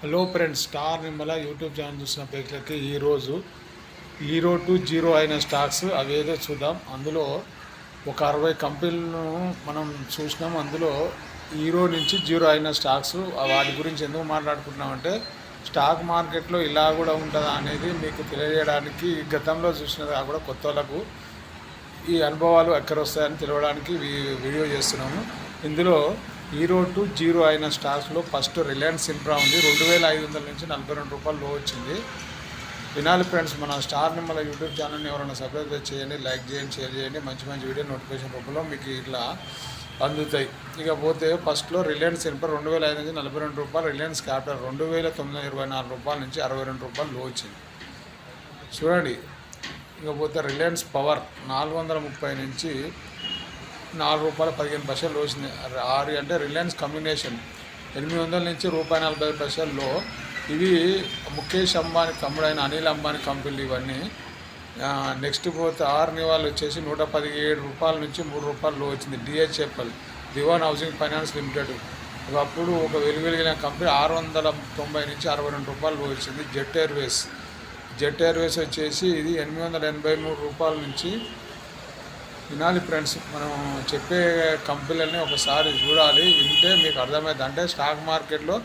Hello friends, star Nimmala YouTube channel చూసిన ప్రేక్షకులకి ఈరోజు హీరో టు జీరో అయిన స్టాక్స్ అవేదో చూద్దాం. అందులో ఒక 60 కంపెనీలను మనం చూసినాం. అందులో హీరో నుంచి జీరో అయిన స్టాక్స్, వాటి గురించి ఎందుకు మాట్లాడుకుంటున్నామంటే స్టాక్ మార్కెట్లో ఇలా కూడా ఉంటుందా అనేది మీకు తెలియజేయడానికి, గతంలో చూసినది కూడా కొత్త వాళ్ళకు ఈ అనుభవాలు ఎక్కడ వస్తాయని తెలియడానికి వీడియో చేస్తున్నాము. ఇందులో హీరో టు జీరో అయిన స్టాక్స్లో ఫస్ట్ రిలయన్స్ ఇన్ఫ్రా ఉంది. 2500 నుంచి 42 రూపాయలు లో వచ్చింది. వినాలి ఫ్రెండ్స్, మన స్టార్ నిమ్మల యూట్యూబ్ ఛానల్ని ఎవరైనా సబ్స్క్రైబ్ చేయండి, లైక్ చేయండి, షేర్ చేయండి. మంచి మంచి వీడియో నోటిఫికేషన్ రూపంలో మీకు ఇట్లా అందుతాయి. ఇకపోతే ఫస్ట్లో రిలయన్స్ ఇన్ఫ్రా 2500 నుంచి 42 రూపాయలు, రిలయన్స్ క్యాపిటల్ 2924 రూపాయల నుంచి 62 రూపాయలు లో వచ్చింది చూడండి. ఇకపోతే రిలయన్స్ పవర్ 430 నుంచి 4 రూపాయల 15 పైసలు వచ్చింది. అంటే రిలయన్స్ కమ్యూనికేషన్ 800 నుంచి ₹1.40 ఇవి ముఖేష్ అంబానీ తమ్ముడైన అనిల్ అంబానీ కంపెనీలు ఇవన్నీ. నెక్స్ట్ పోతే నివాళులు వచ్చేసి 117 రూపాయల నుంచి 3 రూపాయలు వచ్చింది. డిహెచ్ఎఫ్ఎల్ దివాన్ హౌసింగ్ ఫైనాన్స్ లిమిటెడ్ ఒకప్పుడు ఒక వెలుగులిగిన కంపెనీ 690 నుంచి 62 రూపాయలు వచ్చింది. జెట్ ఎయిర్వేస్ వచ్చేసి ఇది 883 రూపాయల నుంచి. వినాలి ఫ్రెండ్స్, మనం చెప్పే కంపెనీలని ఒకసారి చూడాలి, వింటే మీకు అర్థమవుతుంది. అంటే స్టాక్ మార్కెట్లో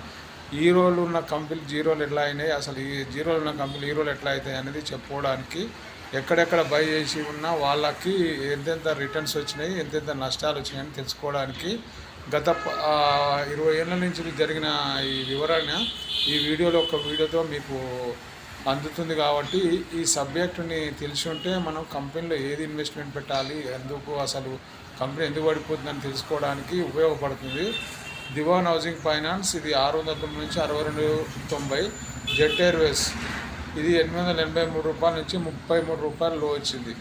హీరోలు ఉన్న కంపెనీలు జీరోలు ఎట్లా అయినాయి, అసలు ఈ జీరోలు ఉన్న కంపెనీలు హీరోలు ఎట్లా అవుతాయి అనేది చెప్పుకోవడానికి, ఎక్కడెక్కడ బై చేసి ఉన్న వాళ్ళకి ఎంతెంత రిటర్న్స్ వచ్చినాయి, ఎంతెంత నష్టాలు వచ్చినాయని తెలుసుకోవడానికి గత 20 ఏళ్ళ నుంచి జరిగిన ఈ వివరణ ఈ ఒక వీడియోతో మీకు అందుతుంది. కాబట్టి ఈ సబ్జెక్టుని తెలిసి ఉంటే మనం కంపెనీలో ఏది ఇన్వెస్ట్మెంట్ పెట్టాలి, ఎందుకు అసలు కంపెనీ ఎందుకు పడిపోతుందని తెలుసుకోవడానికి ఉపయోగపడుతుంది. దివాన్ హౌసింగ్ ఫైనాన్స్ ఇది 690 నుంచి 62.90. జెట్ ఎయిర్వేస్ ఇది 883 రూపాయల నుంచి 33 రూపాయలు లో వచ్చింది.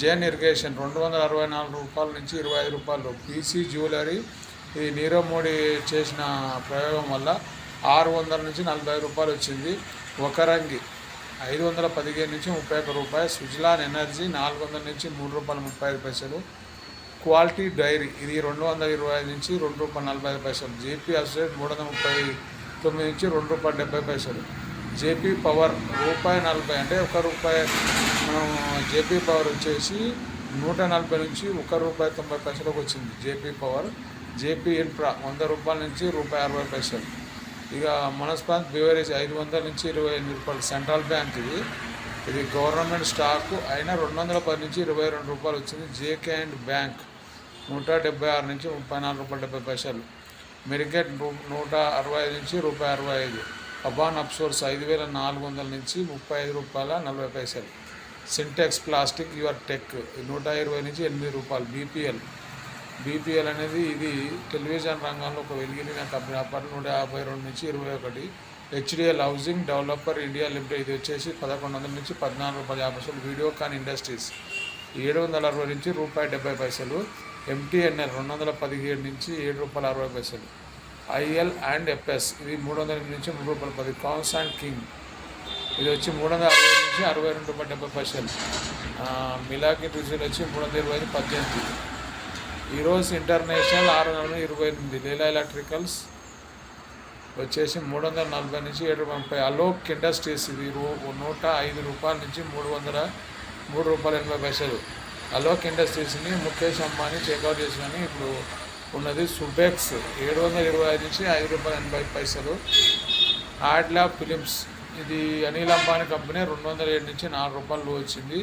జైన్ ఇరిగేషన్ 264 రూపాయల నుంచి 25 రూపాయలు. పీసీ జ్యువెలరీ ఇది నీరవ్ మోడీ చేసిన ప్రయోగం వల్ల 600 నుంచి 40 రూపాయలు వచ్చింది. ఒకరంగి 515 నుంచి 31 రూపాయలు. సుజలాన్ ఎనర్జీ 400 నుంచి 3 రూపాయల 35 పైసలు. క్వాలిటీ డైరీ ఇది 225 నుంచి 2 రూపాయల 45 పైసలు. జేపీ అసోసియేట్ 339 నుంచి 2 రూపాయల 70 పైసలు. జేపీ పవర్ ₹1.40 అంటే ₹1. మనం జేపీ పవర్ వచ్చేసి 140 నుంచి ₹1.90 వచ్చింది జేపీ పవర్. జేపీ ఇన్ఫ్రా 100 రూపాయల నుంచి ₹1.60. ఇక మనస్పాత్ బెవరేజ్ 500 నుంచి 28 రూపాయలు. సెంట్రల్ బ్యాంక్ ఇది గవర్నమెంట్ స్టాకు అయినా 210 నుంచి 22 రూపాయలు వచ్చింది. జేకే అండ్ బ్యాంక్ 176 నుంచి 34 రూపాయల 70 పైసలు. మెరిగెట్ 165 నుంచి ₹65. అబాన్ అప్సోర్స్ 5400 నుంచి 35 రూపాయల 40 పైసలు. సింటెక్స్ ప్లాస్టిక్ యువర్ టెక్ 120 నుంచి 8 రూపాయలు. బీపీఎల్ అనేది ఇది టెలివిజన్ రంగంలో ఒక వెలిగిన కంపెనీ. అప్పటి 152 నుంచి 21. HDL housing developer India limited ఇది వచ్చేసి 1100 నుంచి 14 రూపాయల 50 పైసలు. వీడియోకాన్ ఇండస్ట్రీస్ 760 నుంచి ₹70. ఎంటీఎన్ఎల్ 217 నుంచి 7 రూపాయల 60 పైసలు. ఐఎల్ అండ్ ఎఫ్ఎస్ ఇది 300 నుంచి 3 రూపాయల 10. కాన్స్ అండ్ కింగ్ ఇది వచ్చి 360 నుంచి 62 రూపాయల 70 పైసలు. మిలాకి రిజల్ వచ్చి 320 18. ఈరోజు ఇంటర్నేషనల్ 628. లీలా ఎలక్ట్రికల్స్ వచ్చేసి 340 నుంచి 730. అలోక్ ఇండస్ట్రీస్ ఇది 105 రూపాయల నుంచి 303 రూపాయల 80 పైసలు. అలోక్ ఇండస్ట్రీస్ని ముఖేష్ అంబానీ టేక్అవుట్ చేసిన ఇప్పుడు ఉన్నది. సుబెక్స్ 725 నుంచి 5 రూపాయల 80 పైసలు. ఆడ్లా ఫిలిమ్స్ ఇది అనిల్ అంబానీ కంపెనీ 207 నుంచి 4 రూపాయలు వచ్చింది.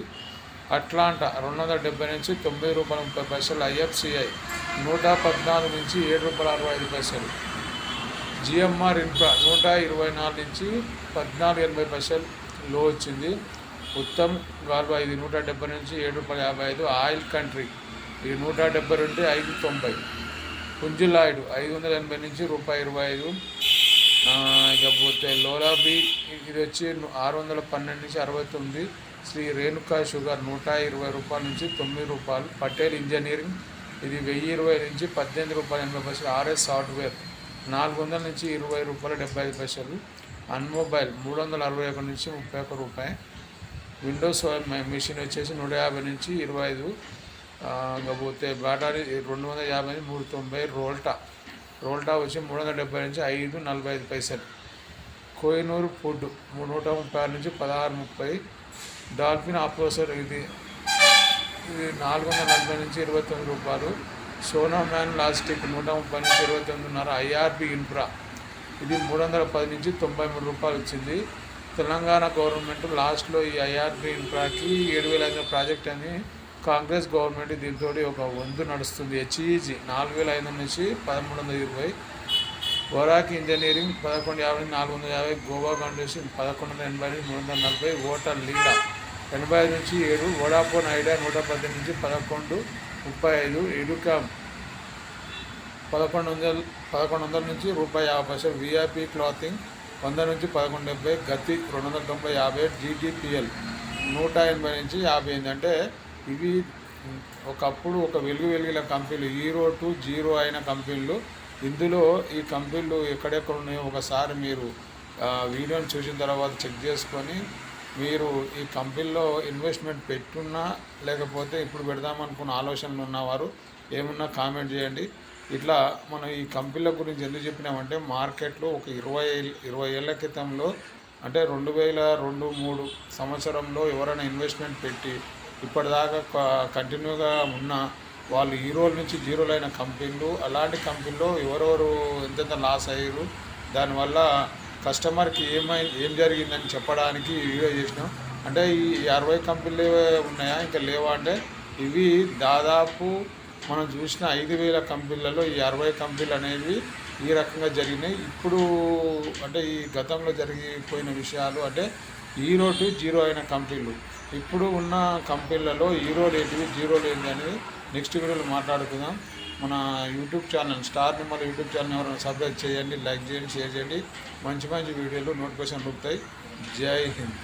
అట్లాంటా 270 నుంచి 9 రూపాయల 30 పైసలు. ఐఎఫ్సిఐ 114 నుంచి 7 రూపాయల 65 పైసలు. జిఎంఆర్ ఇన్ఫ్రా 124 నుంచి 14.80 పైసలు లో వచ్చింది. ఉత్తమ్ గాల్వా ఇది 170 నుంచి 7 రూపాయల 55. ఆయిల్ కంట్రీ ఇది 170 నుండి 5.90. పుంజులాయిడ్ 580 నుంచి ₹1.25. ఇకపోతే లోలాబీ ఇది వచ్చి 612 నుంచి 69. శ్రీ రేణుకా షుగర్ 120 రూపాయల నుంచి 9 రూపాయలు. పటేల్ ఇంజనీరింగ్ ఇది 1020 నుంచి 18 రూపాయల 80 పైసలు. ఆర్ఎస్ సాఫ్ట్వేర్ 400 నుంచి 20 రూపాయల 75 పైసలు. అన్మొబైల్ 361 నుంచి 31 రూపాయలు. విండోస్ మిషన్ వచ్చేసి 150 నుంచి 25. ఇకపోతే బ్యాటరీ 250 నుంచి 390. రోల్టా వచ్చి 370 నుంచి 5.45 పైసలు. కోహినూరు ఫుడ్ 136 నుంచి 1630. డాల్ఫిన్ ఆపోసర్ ఇది 440 నుంచి 29 రూపాయలు. సోనా మ్యాన్ లాస్టిక్ 130 నుంచి 29.5. ఐఆర్బి ఇన్ఫ్రా ఇది 310 నుంచి 93 రూపాయలు వచ్చింది. తెలంగాణ గవర్నమెంట్ లాస్ట్లో ఈ ఐఆర్బి ఇన్ఫ్రాకి 7,500 ప్రాజెక్ట్ అని కాంగ్రెస్ గవర్నమెంట్ దీంతో ఒక వంతు నడుస్తుంది. హెచ్ఈజీ 4,500 నుంచి 1320. వరాక్ ఇంజనీరింగ్ 1150 నుంచి 450. గోవా ఫౌండేషన్ 1180 నుంచి 340. ఓటర్ లీలా 85 నుంచి 7. వోడాఫోన్ ఐడియా 110 నుంచి 1135. ఎడుకామ్ 1100 నుంచి ₹50. విఐపి క్లాతింగ్ 100 నుంచి 1170. గతి 290 58. జీటీపీఎల్ 180 నుంచి 50. అంటే ఇవి ఒకప్పుడు ఒక వెలుగుల కంపెనీలు, హీరో టు జీరో అయిన కంపెనీలు. ఇందులో ఈ కంపెనీలు ఎక్కడెక్కడ ఉన్నాయో ఒకసారి మీరు వీడియోని చూసిన తర్వాత చెక్ చేసుకొని మీరు ఈ కంపెనీలో ఇన్వెస్ట్మెంట్ పెట్టున్నా లేకపోతే ఇప్పుడు పెడదామనుకున్న ఆలోచనలు ఉన్నవారు ఏమున్నా కామెంట్ చేయండి. ఇట్లా మనం ఈ కంపెనీల గురించి ఎందుకు చెప్పినామంటే మార్కెట్లో ఒక 20 ఏళ్ల క్రితంలో అంటే 2002-3 సంవత్సరంలో ఎవరైనా ఇన్వెస్ట్మెంట్ పెట్టి ఇప్పటిదాకా కంటిన్యూగా ఉన్న వాళ్ళు హీరోల నుంచి జీరోలు అయిన కంపెనీలు, అలాంటి కంపెనీలో ఎవరెవరు ఎంతెంత లాస్ అయ్యారు, దానివల్ల కస్టమర్కి ఏం జరిగిందని చెప్పడానికి వీడియో చేసినాం. అంటే ఈ 60 కంపెనీలు ఉన్నాయా ఇంకా లేవా అంటే ఇవి దాదాపు మనం చూసిన 5,000 కంపెనీలలో ఈ 60 కంపెనీలు అనేవి ఈ రకంగా జరిగినాయి. ఇప్పుడు అంటే ఈ గతంలో జరిగిపోయిన విషయాలు అంటే హీరో టు జీరో అయిన కంపెనీలు. ఇప్పుడు ఉన్న కంపెనీలలో హీరోలు ఏంటివి, జీరోలు ఏంటి అనేది నెక్స్ట్ వీడియోలో మాట్లాడుకుందాం. మన YouTube channel star Nimmala YouTube channel ఎవరైనా సబ్స్క్రైబ్ చేయండి, లైక్ చేయండి, షేర్ చేయండి. మంచి వీడియోలు నోటిఫికేషన్ దొరుకుతాయి. జై హింద్.